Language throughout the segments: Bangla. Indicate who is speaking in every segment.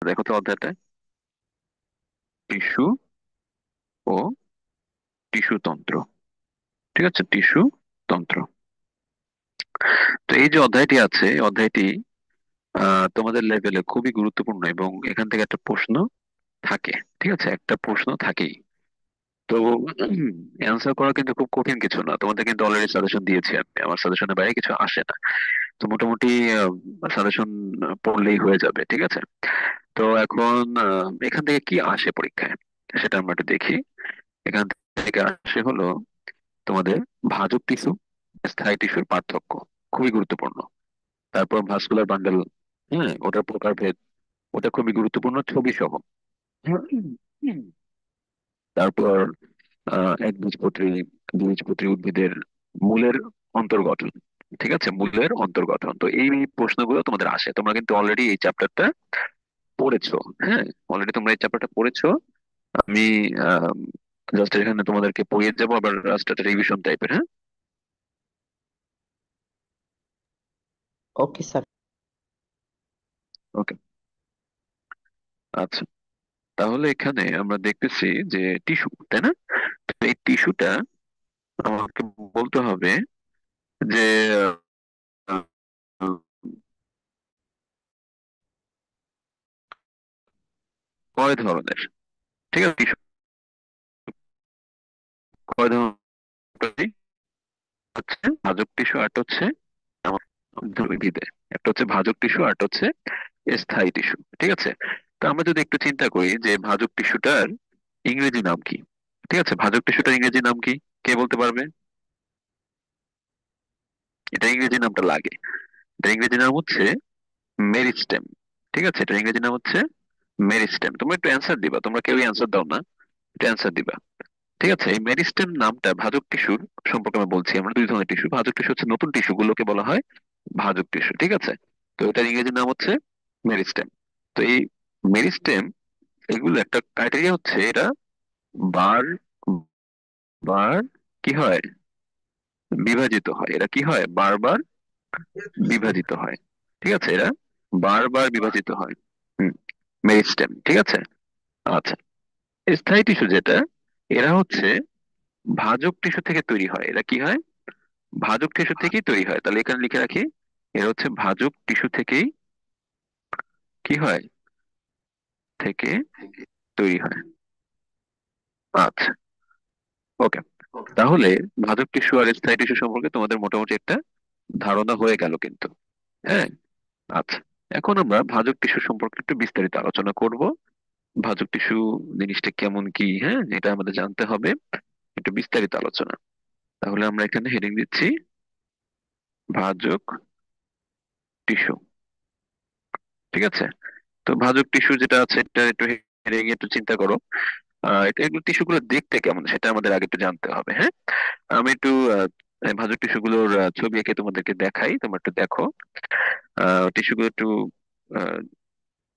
Speaker 1: দেখো তো অধ্যায়টা, টিস্যু ও টিস্যু তন্ত্র। ঠিক আছে, টিস্যু তন্ত্র। তো এই যে অধ্যায়টি আছে, এই অধ্যায়টি তোমাদের লেভেলে খুবই গুরুত্বপূর্ণ এবং এখান থেকে একটা প্রশ্ন থাকে। ঠিক আছে, একটা প্রশ্ন থাকেই। তো অ্যান্সার করা কিন্তু খুব কঠিন কিছু না, তোমাদের কিন্তু অলরেডি সাজেশন দিয়েছি আমি, আমার সাজেশনের বাইরে কিছু আসে না। তো মোটামুটি সাজেশন পড়লেই হয়ে যাবে। ঠিক আছে, তো এখন এখান থেকে কি আসে পরীক্ষায় সেটা আমরা একটু দেখি। এখান থেকে আসে হলো তোমাদের ভাজক টিস্যু, স্থায়ী টিস্যুর পার্থক্য, খুবই গুরুত্বপূর্ণ। তারপর ভাস্কুলার বান্ডেল, হ্যাঁ ওটার প্রকারভেদ, ওটা খুবই গুরুত্বপূর্ণ ছবি সহ। হুম। তারপর একবীজপত্রী, দ্বিবীজপত্রী উদ্ভিদের মূলের অন্তর্গঠন। ঠিক আছে, মূলের অন্তর্গঠন। তো এই প্রশ্নগুলো তোমাদের আসে, তোমরা কিন্তু অলরেডি এই চ্যাপ্টারটা পড়েছো। হ্যাঁ, অলরেডি তোমরা এই চ্যাপ্টারটা পড়েছো। আমি জাস্ট এখানে তোমাদেরকে পড়িয়ে যাবো, আবার জাস্ট একটা রিভিশন টাইপের। হ্যাঁ,
Speaker 2: ওকে স্যার।
Speaker 1: ওকে, আচ্ছা। তাহলে এখানে আমরা দেখতেছি যে টিস্যু, তাই না? তো এই টিস্যুটা আমাকে বলতে হবে যে আহ, কয় ধরনের। ঠিক আছে, টিস্যু কয় ধরনের হচ্ছে ভাজক টিস্যু, আর হচ্ছে আমার উদ্ভিদে একটা হচ্ছে ভাজক টিস্যু, আর হচ্ছে স্থায়ী টিস্যু। ঠিক আছে, তো আমরা যদি একটু চিন্তা করি যে ভাজক টিস্যুটার ইংরেজি নাম কি। ঠিক আছে, ভাজক টিস্যুটার ইংরেজি নাম কি, কে বলতে পারবে? এটা ইংরেজি নামটা লাগে, এটা ইংরেজি নাম হচ্ছে মেরিস্টেম। ঠিক আছে, এটা ইংরেজি নাম হচ্ছে মেরিস্টেম। তোমরা একটু অ্যান্সার দিবা, তোমরা কেউই অ্যান্সার দাও না, একটু অ্যান্সার দিবা। ঠিক আছে, এই মেরিস্টেম নামটা ভাজক টিস্যুর সম্পর্কে আমি বলছি। আমরা দুই ধরনের টিস্যু, ভাজক টিস্যু হচ্ছে নতুন টিস্যু গুলোকে বলা হয় ভাজক টিস্যু। ঠিক আছে, তো এটার ইংরেজি নাম হচ্ছে মেরিস্টেম। তো এই মেরিস্টেম, এগুলো একটা ক্রাইটেরিয়া হচ্ছে এরা বার বার কি হয়, বিভাজিত হয়। এরা কি হয়, বারবার বিভাজিত হয়। ঠিক আছে, এরা বারবার বিভাজিত হয়। হুম, মেরিস্টেম। ঠিক আছে, আচ্ছা। স্থায়ী টিস্যু যেটা, এরা হচ্ছে ভাজক টিস্যু থেকে তৈরি হয়। এরা কি হয়, ভাজক টিস্যু থেকেই তৈরি হয়। তাহলে এখানে লিখে রাখি, এরা হচ্ছে ভাজক টিস্যু থেকেই কি হয়, থেকে তৈরি হয়। আচ্ছা, ওকে। তাহলে ভাজক টিস্যু আর স্থায়ী টিস্যু সম্পর্কে তোমাদের মোটামুটি একটা ধারণা হয়ে গেল কিন্তু। হ্যাঁ, আচ্ছা। এখন আমরা ভাজক টিস্যু সম্পর্কে একটু বিস্তারিত আলোচনা করব। ভাজক টিস্যু জিনিসটা কেমন কি, হ্যাঁ এটা আমাদের জানতে হবে, একটু বিস্তারিত আলোচনা। তাহলে আমরা এখানে হেডিং দিচ্ছি ভাজক টিস্যু। ঠিক আছে, তো ভাজক টিস্যু যেটা আছে এটা একটু হেডিং একটু চিন্তা করো। এটা এগুলো টিস্যু গুলো দেখতে কেমন সেটা আমাদের আগে একটু জানতে হবে। হ্যাঁ, আমি একটু ভাজক টিস্যু গুলোর ছবি এঁকে তোমাদেরকে দেখাই, তোমরা একটু দেখো। টিস্যু গুলো একটু আহ,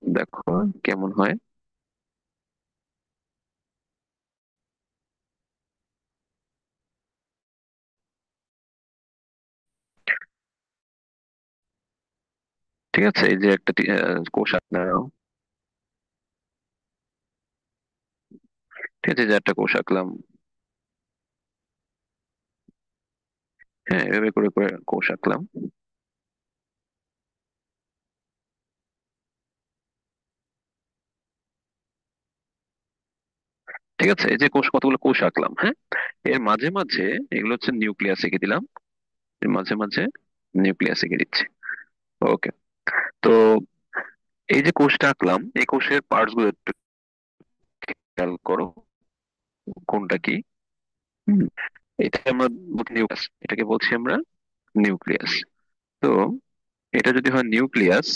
Speaker 1: দেখো কেমন হয়। ঠিক আছে, এই যে একটা কোষ আঁকলাম। ঠিক আছে, যে একটা কোষ আঁকলাম। হ্যাঁ, এভাবে করে করে কোষ আঁকলাম। ঠিক আছে, এই যে কোষ, কতগুলো কোষ আঁকলাম। হ্যাঁ, এর মাঝে মাঝে এগুলো হচ্ছে নিউক্লিয়াস এঁকে দিলাম, এর মাঝে মাঝে নিউক্লিয়াস এঁকে দিচ্ছি। ওকে, তো এই যে কোষটা আঁকলাম, এই কোষের পার্টস গুলো একটু খেয়াল করো, কোনটা কি। হুম, এটা আমরা নিউক্লিয়াস, এটাকে বলছি আমরা নিউক্লিয়াস। তো এটা যদি হয় নিউক্লিয়াস,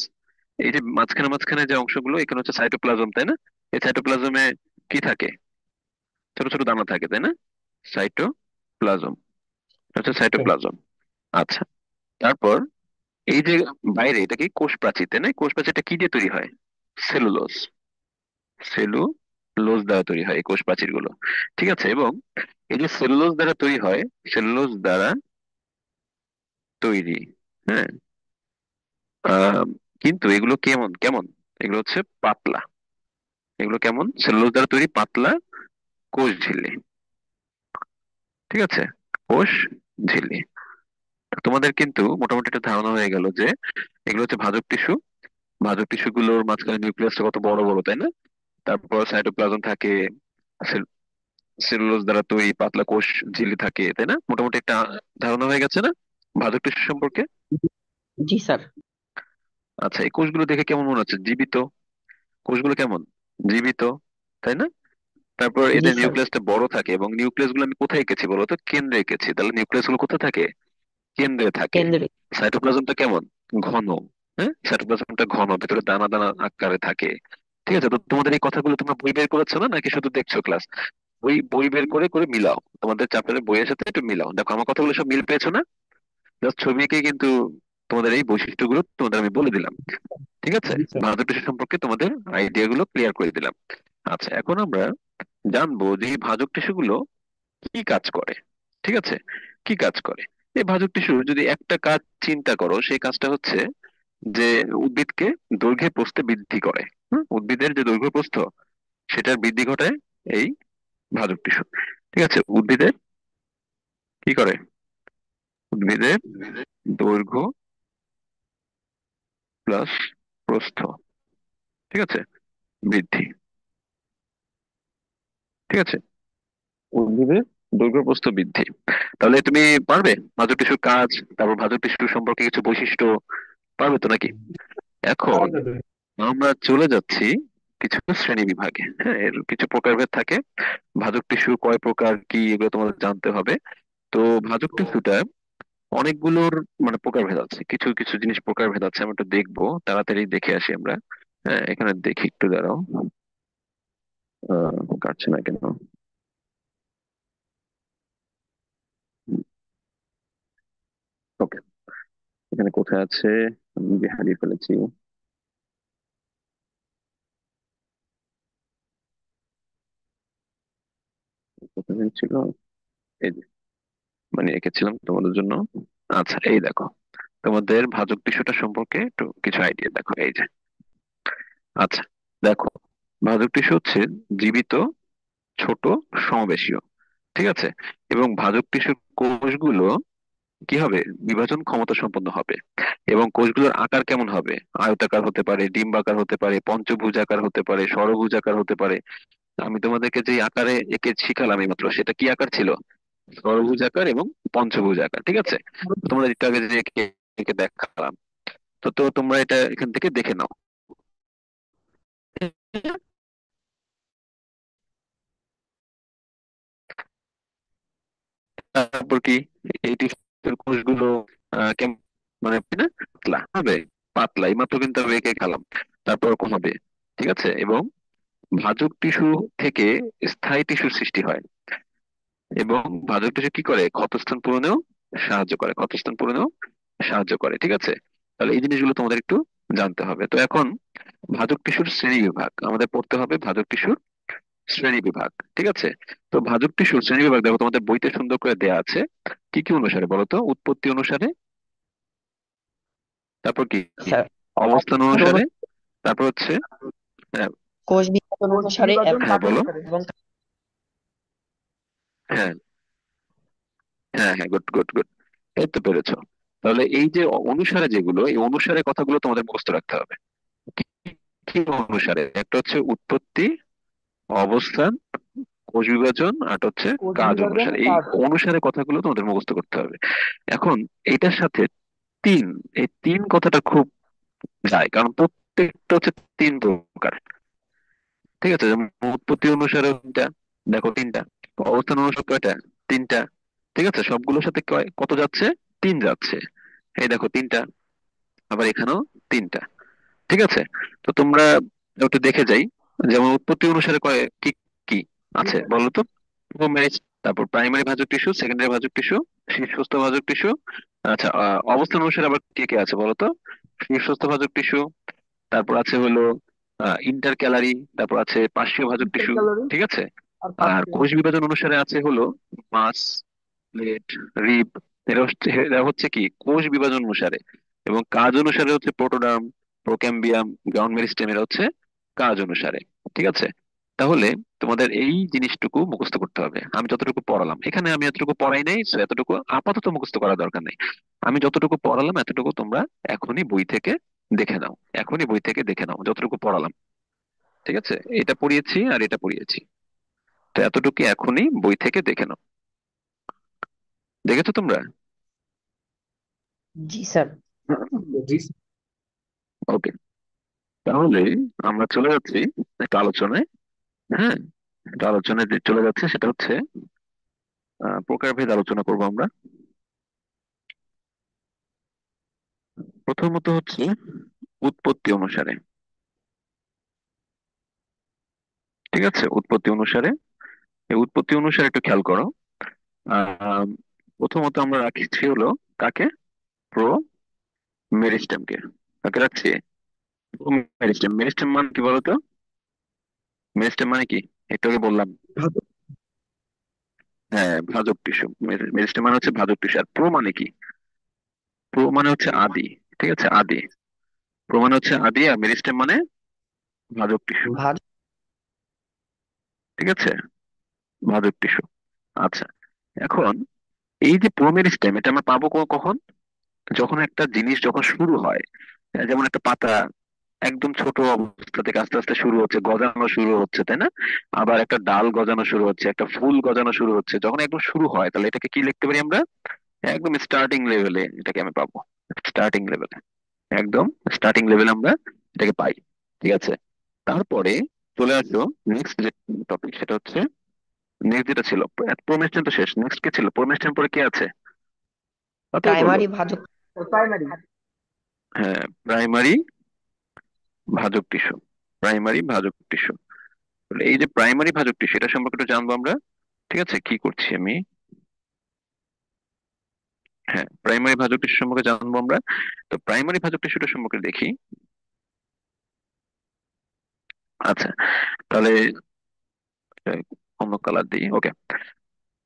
Speaker 1: এই যে মাঝখানে মাঝখানে যে অংশগুলো, এখানে হচ্ছে সাইটোপ্লাজম, তাই না? এই সাইটোপ্লাজমে কি থাকে, ছোট ছোট দানা থাকে, তাই না? সাইটোপ্লাজম, হচ্ছে সাইটোপ্লাজম। আচ্ছা, তারপর এই যে বাইরে এটা কি কোষ প্রাচীর, তাই না? কোষ প্রাচীরটা কি দিয়ে তৈরি হয়, সেলুলোজ। সেলুলোজ দ্বারা তৈরি হয় এই কোষ প্রাচীর গুলো। ঠিক আছে, এবং এই যে সেলুলোজ দ্বারা তৈরি হয়, সেলুলোজ দ্বারা তৈরি, হ্যাঁ। আহ কিন্তু এগুলো কেমন কেমন, এগুলো হচ্ছে পাতলা। এগুলো কেমন? সেলুলোজ দ্বারা তৈরি পাতলা কোষ ঝিল্লি। ঠিক আছে, কোষ ঝিল্লি। তোমাদের কিন্তু মোটামুটি একটা ধারণা হয়ে গেল যে এগুলো হচ্ছে ভাজক টিস্যু। ভাজক টিস্যু গুলোর মাঝখানে নিউক্লিয়াসটা কত বড় বড়, তাই না? তারপর সাইটোপ্লাজম থাকে, সেলুলোজ দ্বারা তৈরি পাতলা কোষ ঝিল্লি থাকে, তাই না? মোটামুটি একটা ধারণা হয়ে গেছে না ভাজক টিস্যু সম্পর্কে?
Speaker 2: জি স্যার।
Speaker 1: আচ্ছা, এই কোষগুলো দেখে কেমন মনে হচ্ছে? জীবিত। কোষগুলো কেমন? জীবিত, তাই না? তারপর
Speaker 2: জি
Speaker 1: এদের
Speaker 2: স্যার।
Speaker 1: নিউক্লিয়াসটা বড় থাকে, এবং নিউক্লিয়াস গুলো আমি কোথায় এঁকেছি বলো তো? কেন্দ্রে এঁকেছি। তাহলে নিউক্লিয়াস গুলো কোথায় থাকে? কেন্দ্রে থাকে।
Speaker 2: কেন্দ্রে।
Speaker 1: সাইটোপ্লাজমটা কেমন? ঘন। হ্যাঁ, সাইটোপ্লাজমটা ঘন, ভিতরে দানা দানা আকারে থাকে। ঠিক আছে, তো তোমাদের এই কথাগুলো তোমরা বই বের করেছো না, নাকি শুধু দেখছো ক্লাস? ওই বই বের করে করে মিলাও, তোমাদের চ্যাপ্টারের বইয়ের সাথে একটু মিলাও, দেখো আমার কথাগুলো সব মিল পেয়েছো না? জাস্ট ছবি এঁকে কিন্তু তোমাদের এই বৈশিষ্ট্যগুলো তোমাদের আমি বলে দিলাম। ঠিক আছে,
Speaker 2: জি স্যার।
Speaker 1: ভাজক টিস্যু সম্পর্কে তোমাদের আইডিয়া গুলো ক্লিয়ার করে দিলাম। আচ্ছা, এখন আমরা জানবো যে এই ভাজক টিস্যু গুলো কি কাজ করে। ঠিক আছে, কি কাজ করে? এই ভাজক টিস্যুর যদি একটা কাজ চিন্তা করো, সেই কাজটা হচ্ছে যে উদ্ভিদকে দৈর্ঘ্যে প্রস্থে বৃদ্ধি করে। উদ্ভিদের যে দৈর্ঘ্য প্রস্থ, সেটার বৃদ্ধি ঘটায় এই ভাজক টিস্যু। ঠিক আছে, উদ্ভিদের কি করে? উদ্ভিদের দৈর্ঘ্য প্লাস প্রস্থ, ঠিক আছে, বৃদ্ধি। ঠিক আছে, উদ্ভিদের দৈর্ঘ্য প্রস্থ বৃদ্ধি। তাহলে তুমি পারবে ভাজক টিস্যুর কাজ, তারপর ভাজক টিস্যু সম্পর্কে কিছু বৈশিষ্ট্য, পারবে তো নাকি? এখন আমরা চলে যাচ্ছি কিছু শ্রেণী বিভাগে। হ্যাঁ, এর কিছু প্রকারভেদ থাকে। ভাজক টিস্যু কয় প্রকার কি, এগুলো তোমাদের জানতে হবে। তো ভাজক টিস্যুটা অনেকগুলোর মানে প্রকারভেদ আছে, কিছু কিছু জিনিস প্রকারভেদ আছে, আমরা একটু দেখবো, তাড়াতাড়ি দেখে আসি আমরা। হ্যাঁ, এখানে দেখি, একটু দাঁড়াও। কাটছে না কেন? ওকে, এখানে কোথায় আছে? আমি যে হারিয়ে ফেলেছি। কোথায় যেন ছিল? এই যে, মানে এঁকেছিলাম তোমাদের জন্য। আচ্ছা, এই দেখো, তোমাদের ভাজক টিস্যুটা সম্পর্কে একটু কিছু আইডিয়া দেখো, এই যে। আচ্ছা, দেখো, ভাজক টিস্যু হচ্ছে জীবিত, ছোট, সমবেশীয়। ঠিক আছে, এবং ভাজক টিস্যুর কোষগুলো কি হবে? বিভাজন ক্ষমতা সম্পন্ন হবে। এবং কোষগুলোর আকার কেমন হবে? আয়তাকার হতে পারে, ডিম্বাকার হতে পারে, পঞ্চভুজাকার হতে পারে, ষড়ভুজাকার হতে পারে। আমি তোমাদেরকে যে আকারে একে শিখালাম এইমাত্র, সেটা কি আকার ছিল? ষড়ভুজাকার এবং পঞ্চভুজাকার। ঠিক আছে, তো তোমরা একটু আগে যে একে একে দেখালাম, তো তো তোমরা এটা এখান থেকে দেখে নাও। তারপর কি, এই টিস্যুর কোষগুলো কেমন, মানে না, পাতলা হবে, পাতলা, এই মাত্র কিন্তু আমি একে খেলাম। তারপর কম হবে। ঠিক আছে, এবং ভাজক টিস্যু থেকে স্থায়ী টিস্যুর সৃষ্টি হয়। এবং ভাজক টিস্যু কি করে? ক্ষতস্থান পূরণেও সাহায্য করে, ক্ষতস্থান পূরণেও সাহায্য করে। ঠিক আছে, তাহলে এই জিনিসগুলো তোমাদের একটু জানতে হবে। তো এখন ভাজক টিস্যুর শ্রেণী বিভাগ আমাদের পড়তে হবে, ভাজক টিস্যুর শ্রেণী বিভাগ। ঠিক আছে, তো ভাজক টিস্যুর শ্রেণী বিভাগ দেখো তোমাদের বইতে সুন্দর করে দেয়া আছে। কি কি অনুসারে বলো তো? উৎপত্তি অনুসারে, তারপর কি,
Speaker 2: স্যার,
Speaker 1: অবস্থান
Speaker 2: অবস্থান
Speaker 1: অনুসারে,
Speaker 2: অনুসারে,
Speaker 1: তারপর হচ্ছে, হ্যাঁ,
Speaker 2: কোষ বিভাজন অনুসারে
Speaker 1: হ্যাঁ বলো,
Speaker 2: এবং
Speaker 1: হ্যাঁ, হ্যাঁ, হ্যাঁ, গুড গুড গুড, এই তো পেরেছো। তাহলে এই যে অনুসারে, যেগুলো এই অনুসারে কথাগুলো তোমাদের মুখস্থ রাখতে হবে। কি কি অনুসারে? একটা হচ্ছে উৎপত্তি, অবস্থান, কোষ বিভাজন, আর একটা হচ্ছে
Speaker 2: কোষ
Speaker 1: কাজ
Speaker 2: বিভাজন
Speaker 1: অনুসারে। এই
Speaker 2: কাজ।
Speaker 1: অনুসারে কথাগুলো তোমাদের মুখস্থ করতে হবে। এখন এটার সাথে তিন, এই তিন কথাটা খুব যায়, কারণ প্রত্যেকটা হচ্ছে তিন প্রকার। ঠিক আছে, যেমন উৎপত্তি অনুসারে তিনটা, দেখো তিনটা। অবস্থান অনুসারে কয়টা? তিনটা। ঠিক আছে, সবগুলোর সাথে কত যাচ্ছে? তিন যাচ্ছে। এই দেখো তিনটা, আবার এখানেও তিনটা। ঠিক আছে, তো তোমরা একটু দেখে যাই। যেমন উৎপত্তি অনুসারে কয় কি কি আছে বলো তো? মেরিজ, তারপর প্রাইমারি ভাজক টিস্যু, সেকেন্ডারি ভাজক টিস্যু, শীর্ষস্থ ভাজক টিস্যু। আচ্ছা, অবস্থান অনুসারে আবার কে কে আছে বলো তো? শীর্ষস্থ ভাজক টিস্যু, তারপর আছে হলো ইন্টার ক্যালারি, তারপর আছে পার্শ্বীয় ভাজক টিস্যু।
Speaker 2: ক্যালোরি
Speaker 1: ঠিক আছে,
Speaker 2: আর
Speaker 1: আর
Speaker 2: পাঁচটি।
Speaker 1: কোষ বিভাজন অনুসারে আছে হলো মাস, প্লেট, রিব। এরা হচ্ছে কি কোষ বিভাজন অনুসারে। এবং কাজ অনুসারে হচ্ছে প্রোটোডার্ম, প্রোক্যাম্বিয়াম, গ্রাউন্ড মেরিস্টেম, এরা হচ্ছে কাজ অনুসারে। ঠিক আছে, তাহলে তোমাদের এই জিনিসটুকু মুখস্থ করতে হবে। আমি যতটুকু পড়ালাম এখানে, আমি এতটুকু পড়াই নাই, so এতটুকু আপাতত মুখস্থ করার দরকার নেই। আমি যতটুকু পড়ালাম এতটুকু তোমরা এখনই বই থেকে দেখে নাও, এখনই বই থেকে দেখে নাও যতটুকু পড়ালাম। ঠিক আছে, এটা পড়িয়েছি আর এটা পড়িয়েছি, তো এতটুকু এখনই বই থেকে দেখে নাও। দেখেছো তোমরা?
Speaker 2: জি স্যার।
Speaker 3: জি
Speaker 1: ওকে, তাহলে আমরা চলে যাচ্ছি একটা আলোচনায়। হ্যাঁ, একটা আলোচনায় যে চলে যাচ্ছে সেটা হচ্ছে প্রকারভেদ আলোচনা করব আমরা। প্রথমত হচ্ছে উৎপত্তি অনুসারে। ঠিক আছে, উৎপত্তি অনুসারে, এই উৎপত্তি অনুসারে একটু খেয়াল করো। আহ প্রথমত আমরা রাখছি হলো কাকে, প্রো মেরিস্টেমকে। কাকে রাখছি? মেরিস্টেম। মেরিস্টেম মানে কি বলতো? মেরিস্টেম মানে কি একটু আগে বললাম। হ্যাঁ, ভাজক টিস্যু। মেরিস্টেম মানে হচ্ছে ভাজক টিস্যু। আর প্রো মানে কি? প্রো মানে হচ্ছে আদি। ঠিক আছে, আদি। প্রো মানে হচ্ছে আদি, আর মেরিস্টেম মানে ভাজক টিস্যু।
Speaker 2: ভাজ
Speaker 1: ঠিক আছে, ভাজক টিস্যু। আচ্ছা, এখন এই যে প্রো মেরিস্টেম, এটা আমরা পাবো কখন? যখন একটা জিনিস যখন শুরু হয়, যেমন একটা পাতা একদম ছোট অবস্থা থেকে আস্তে আস্তে শুরু হচ্ছে, গজানো শুরু হচ্ছে, তাই না? আবার একটা ডাল গজানো শুরু হচ্ছে, একটা ফুল গজানো শুরু হচ্ছে, যখন একদম শুরু হয় তাহলে এটাকে কি লিখতে পারি আমরা? একদম স্টার্টিং লেভেলে এটাকে আমি পাবো, স্টার্টিং লেভেলে, একদম স্টার্টিং লেভেলে আমরা এটাকে পাই। ঠিক আছে, তারপরে চলে আসো নেক্সট যে টপিক, সেটা হচ্ছে নেক্সট যেটা ছিল, প্রোমেস্টেম তো শেষ, নেক্সট কি ছিল? প্রোমেস্টেম পরে কি আছে? তাড়াতাড়ি বলো।
Speaker 2: প্রাইমারি ভাজক। প্রাইমারি।
Speaker 1: হ্যাঁ, প্রাইমারি ভাজক টিস্যু। প্রাইমারি ভাজক টিস্যু। এই যে প্রাইমারি ভাজক টিস্যু, এটা সম্পর্কে একটু জানবো আমরা। ঠিক আছে, কি করছি আমি? হ্যাঁ, প্রাইমারি ভাজক টিস্যু সম্পর্কে জানবো আমরা। তো প্রাইমারি ভাজক টিস্যুটা সম্পর্কে দেখি। আচ্ছা, তাহলে আহ, অন্য কালার দিই। ওকে,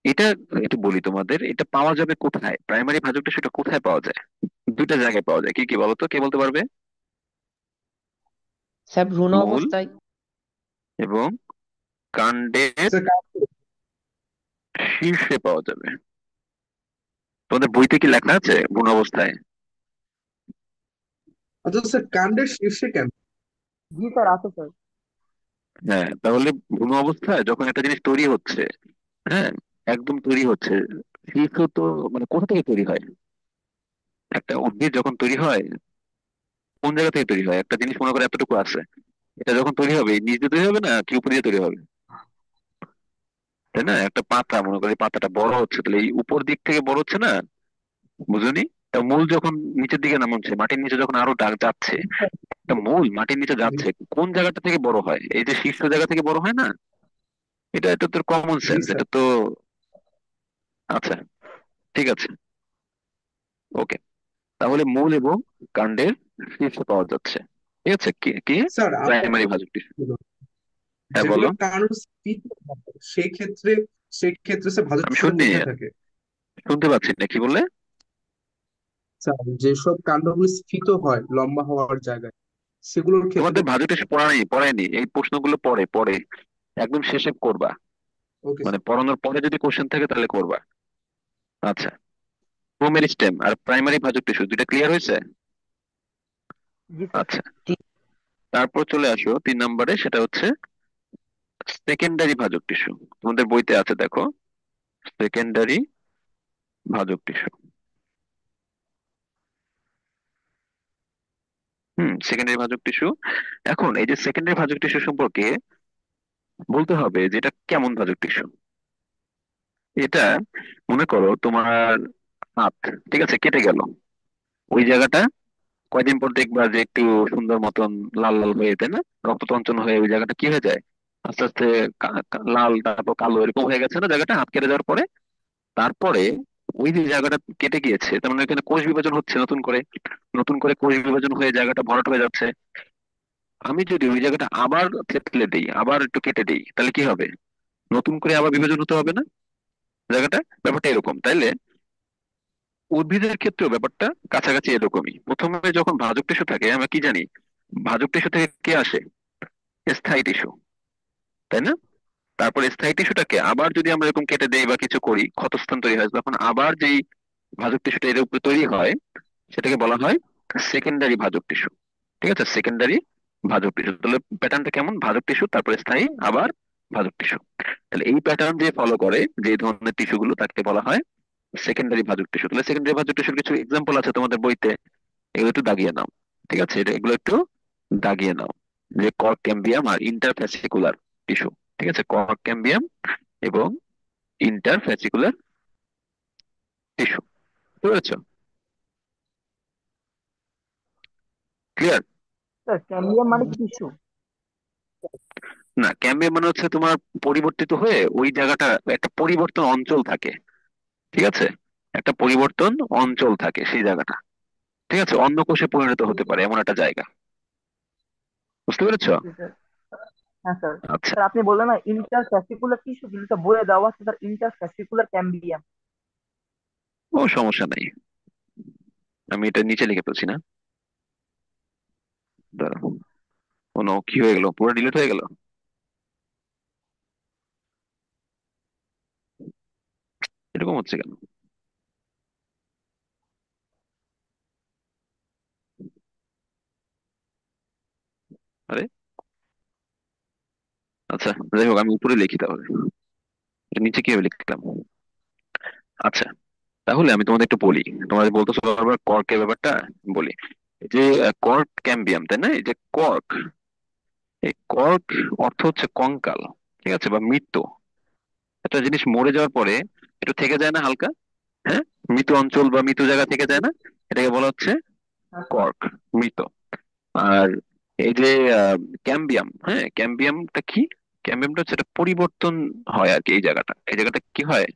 Speaker 1: এটা একটু বলি তোমাদের, এটা পাওয়া যাবে কোথায়? প্রাইমারি ভাজক টিস্যুটা কোথায় পাওয়া যায়? দুইটা জায়গায় পাওয়া যায়, কি কি বলতো, কে বলতে পারবে?
Speaker 2: স্যার ভ্রূণ
Speaker 1: মূল
Speaker 2: অবস্থায়।
Speaker 1: এবং কাণ্ডের
Speaker 3: স্যার।
Speaker 1: শীর্ষে পাওয়া যাবে। তোমাদের বইতে কি লেখা আছে বুনো অবস্থায়?
Speaker 3: আচ্ছা স্যার, কাণ্ডের শীর্ষে কেন?
Speaker 2: জি স্যার, আছে স্যার।
Speaker 1: হ্যাঁ, তাহলে বুনো অবস্থায় যখন একটা জিনিস তৈরি হচ্ছে, হ্যাঁ, একদম তৈরি হচ্ছে, শীর্ষ তো মানে কোথা থেকে তৈরি হয়? একটা উদ্ভিদ যখন তৈরি হয়, কোন জায়গা থেকে তৈরি হয়? একটা জিনিস মনে করে এতটুকু আছে, এটা যখন তৈরি হবে নিচ দিয়ে তৈরি হবে না কি উপর দিয়ে তৈরি হবে? তাই না? একটা পাতা মনে করি, পাতাটা বড় হচ্ছে, তাহলে এই উপর দিক থেকে বড় হচ্ছে না? বুঝুনি? তা মূল যখন নিচের দিকে নামছে, মাটির নিচে যখন আরো ডাক যাচ্ছে, একটা মূল মাটির নিচে যাচ্ছে, কোন জায়গাটা থেকে বড় হয়? এই যে শীর্ষ জায়গা থেকে বড় হয় না? এটা এটা তোর কমন
Speaker 3: জি
Speaker 1: সেন্স,
Speaker 3: স্যার।
Speaker 1: এটা তো। আচ্ছা, ঠিক আছে, ওকে, তাহলে মূল এবং কাণ্ডের শীর্ষে পাওয়া যাচ্ছে। ঠিক আছে, কি কি
Speaker 3: স্যার আপনার
Speaker 1: প্রাইমারি ভাজক টিস্যু। হ্যাঁ,
Speaker 3: যেগুলো
Speaker 1: বলো।
Speaker 3: কাণ্ড স্ফীত হয়, সেই ক্ষেত্রে স্যার ভাজক
Speaker 1: আমি
Speaker 3: টিস্যুটা
Speaker 1: শুননি,
Speaker 3: কোথায় থাকে?
Speaker 1: শুনতে পাচ্ছি না, কি বললে?
Speaker 3: স্যার যেসব কাণ্ডগুলো স্ফীত হয় লম্বা হওয়ার জায়গায়, সেগুলোর ক্ষেত্রে
Speaker 1: তোমাদের ভাজক
Speaker 3: কোথায়
Speaker 1: টিস্যু
Speaker 3: থাকে?
Speaker 1: পড়ায়নি, পড়ায়নি এই প্রশ্নগুলো, পরে পরে একদম শেষে করবা,
Speaker 3: ওকে
Speaker 1: মানে
Speaker 3: স্যার।
Speaker 1: পড়ানোর পরে যদি কোশ্চেন থাকে তাহলে করবা। আচ্ছা, প্রাইমারি স্টেম আর প্রাইমারি ভাজক টিস্যু দুইটা ক্লিয়ার হয়েছে?
Speaker 2: জি স্যার।
Speaker 1: আচ্ছা, তারপর চলে আসো 3 নম্বরে, সেটা হচ্ছে সেকেন্ডারি ভাজক টিস্যু। তোমাদের বইতে আছে দেখো, সেকেন্ডারি ভাজক টিস্যু। সেকেন্ডারি ভাজক টিস্যু। এখন এই যে সেকেন্ডারি ভাজক টিস্যু সম্পর্কে বলতে হবে যে এটা কেমন ভাজক টিস্যু। এটা মনে করো তোমার হাত, ঠিক আছে, কেটে গেল, ওই জায়গাটা কয়দিন পর দেখবা যে একটু সুন্দর মতন লাল লাল হয়ে, তাই না? রক্ততঞ্চন হয়ে ওই জায়গাটা কি হয়ে যায়, আস্তে আস্তে লাল, তারপর কালো এরকম হয়ে গেছে না জায়গাটা হাত কেটে যাওয়ার পরে? তারপরে ওই যে জায়গাটা কেটে গিয়েছে, তার মানে এখানে কোষ বিভাজন হচ্ছে নতুন করে, নতুন করে কোষ বিভাজন হয়ে জায়গাটা ভরাট হয়ে যাচ্ছে। আমি যদি ওই জায়গাটা আবার থেতলে দিই, আবার একটু কেটে দিই, তাহলে কি হবে? নতুন করে আবার বিভাজন হতে হবে না জায়গাটা? ব্যাপারটা এরকম, তাইলে উদ্ভিদের ক্ষেত্রেও ব্যাপারটা কাছাকাছি এরকমই। প্রথমে যখন ভাজক টিস্যু থাকে আমরা কি জানি, ভাজক টিস্যু থেকে কি আসে? স্থায়ী টিস্যু, তাই না? তারপর স্থায়ী টিস্যুটাকে আবার যদি আমরা এরকম কেটে দেই বা কিছু করি, ক্ষতস্থান তৈরি হয়, তখন আবার যেই ভাজক টিস্যুটা এর উপরে তৈরি হয় সেটাকে বলা হয় সেকেন্ডারি ভাজক টিস্যু। ঠিক আছে, সেকেন্ডারি ভাজক টিস্যু। তাহলে প্যাটার্নটা কেমন? ভাজক টিস্যু, তারপর স্থায়ী, আবার ভাজক টিস্যু। তাহলে এই প্যাটার্ন যে ফলো করে যে ধরনের টিস্যু গুলো, তাকে বলা হয় সেকেন্ডারি ভাজক টিস্যু। তাহলে সেকেন্ডারি ভাজক টিস্যুর কিছু এক্সাম্পল আছে তোমাদের বইতে, এগুলো একটু দাগিয়ে নাও। ঠিক আছে, এগুলো একটু দাগিয়ে নাও, যে কর্ক ক্যাম্বিয়াম আর ইন্টারফ্যাসিকুলার টিস্যু। ঠিক আছে, কর্ক ক্যাম্বিয়াম এবং ইন্টারফ্যাসিকুলার টিস্যু। বুঝতে পেরেছো? ক্লিয়ার?
Speaker 2: স্যার ক্যাম্বিয়াম মানে কি টিস্যু?
Speaker 1: না, ক্যাম্বিয়াম মানে হচ্ছে তোমার পরিবর্তিত হয়ে ওই জায়গাটা একটা পরিবর্তন অঞ্চল থাকে। ঠিক আছে, একটা পরিবর্তন অঞ্চল থাকে সেই জায়গাটা। ঠিক আছে, অন্য কোষে পরিণত হতে পারে এমন একটা জায়গা। বুঝতে পেরেছো?
Speaker 2: জি স্যার। হ্যাঁ স্যার।
Speaker 1: আচ্ছা,
Speaker 2: স্যার আপনি বললেন না ইন্টারফ্যাসিকুলার টিস্যু, কিন্তু তো বইয়ে দেওয়া আছে স্যার ইন্টারফ্যাসিকুলার ক্যাম্বিয়াম।
Speaker 1: ও সমস্যা নাই, আমি এটা নিচে লিখে ফেলছি না। দাঁড়াও, ও নো, কি হয়ে গেল? পুরো ডিলিট হয়ে গেল? এরকম হচ্ছে কেন? আরে, আচ্ছা, যাই হোক, আমি উপরে লিখি তাহলে। এটা নিচে কিভাবে লিখলাম? আচ্ছা, তাহলে আমি তোমাদের একটু বলি। তোমাদের বলতেছো বারবার কর্কের ব্যাপারটা, বলি। এই যে কর্ক ক্যাম্বিয়াম, তাই না? এই যে কর্ক, এই কর্ক অর্থ হচ্ছে কঙ্কাল। ঠিক আছে, বা মৃত। একটা জিনিস মরে যাওয়ার পরে একটু থেকে যায় না হালকা? হ্যাঁ, মৃত অঞ্চল বা মৃত জায়গা থেকে যায় না? এটাকে বলা হচ্ছে
Speaker 2: হ্যাঁ স্যার।
Speaker 1: কর্ক, মৃত। আর এই যে ক্যাম্বিয়াম, হ্যাঁ, ক্যাম্বিয়ামটা কি? ক্যাম্বিয়ামটা হচ্ছে একটা পরিবর্তন হয় আর কি। এই জায়গাটা কি হয়?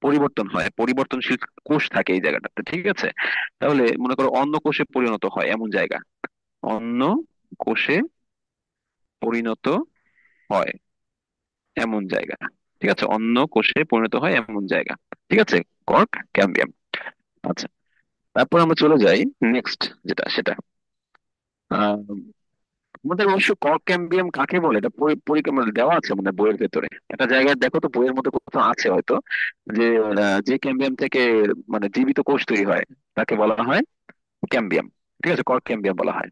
Speaker 1: পরিবর্তন হয়, পরিবর্তনশীল কোষ থাকে এই জায়গাটাতে। ঠিক আছে, তাহলে মনে করো অন্য কোষে পরিণত হয় এমন জায়গা, অন্য কোষে পরিণত হয় এমন জায়গা। ঠিক আছে, অন্য কোষে পরিণত হয় এমন জায়গা। ঠিক আছে, কর্ক ক্যাম্বিয়াম। আচ্ছা, তারপর আমরা চলে যাই নেক্সট, যেটা সেটা আহ, আমাদের অবশ্য কর্ক ক্যাম্বিয়াম কাকে বলে এটা পরিকল্পনা দেওয়া আছে মানে বইয়ের ভেতরে একটা জায়গায়, দেখো তো বইয়ের মধ্যে কোথাও আছে হয়তো, যে যে ক্যাম্বিয়াম থেকে মানে জীবিত কোষ তৈরি হয় তাকে বলা হয় ক্যাম্বিয়াম। ঠিক আছে, কর্ক ক্যাম্বিয়াম বলা হয়।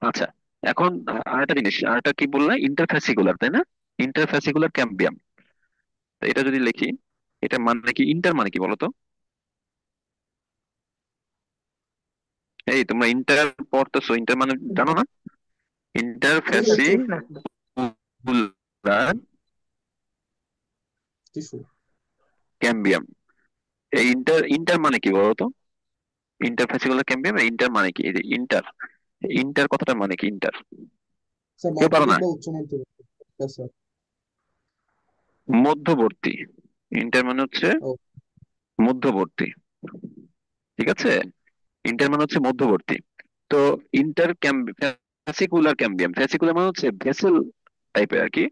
Speaker 1: আচ্ছা, এখন আরেকটা জিনিস, আরেকটা কি বললে? ইন্টারফ্যাসিকুলার, তাই না? ইন্টারফ্যাসিকুলার ক্যাম্বিয়াম। তো এটা যদি লিখি, এটা মানে কি? ইন্টার মানে কি বলো তো? এই তোমরা ইন্টার পড়তেছো, ইন্টার মানে জানো না?
Speaker 2: জি স্যার,
Speaker 1: ইন্টারফ্যাসিকুলার
Speaker 2: পড়ি নাকি?
Speaker 3: টিস্যু।
Speaker 1: ক্যাম্বিয়াম। এই ইন্টার, ইন্টার মানে কি বলো তো? ইন্টারফ্যাসিকুলার ক্যাম্বিয়াম, ইন্টার মানে কি? এই যে ইন্টার, ইন্টার কথাটা মানে কি? ইন্টার
Speaker 3: স্যার
Speaker 1: কেউ পারো
Speaker 3: মাধ্যমিক
Speaker 1: না?
Speaker 3: বা উচ্চ মাধ্যমিক। হ্যাঁ, স্যার।
Speaker 1: মধ্যবর্তী। ইন্টার মানে হচ্ছে
Speaker 3: ও।
Speaker 1: মধ্যবর্তী। ঠিক আছে, ইন্টার মানে হচ্ছে মধ্যবর্তী। তো ইন্টার ফ্যাসিকুলার ক্যাম্বিয়াম, ফ্যাসিকুলার মানে হচ্ছে ভেসেল টাইপের আর কি।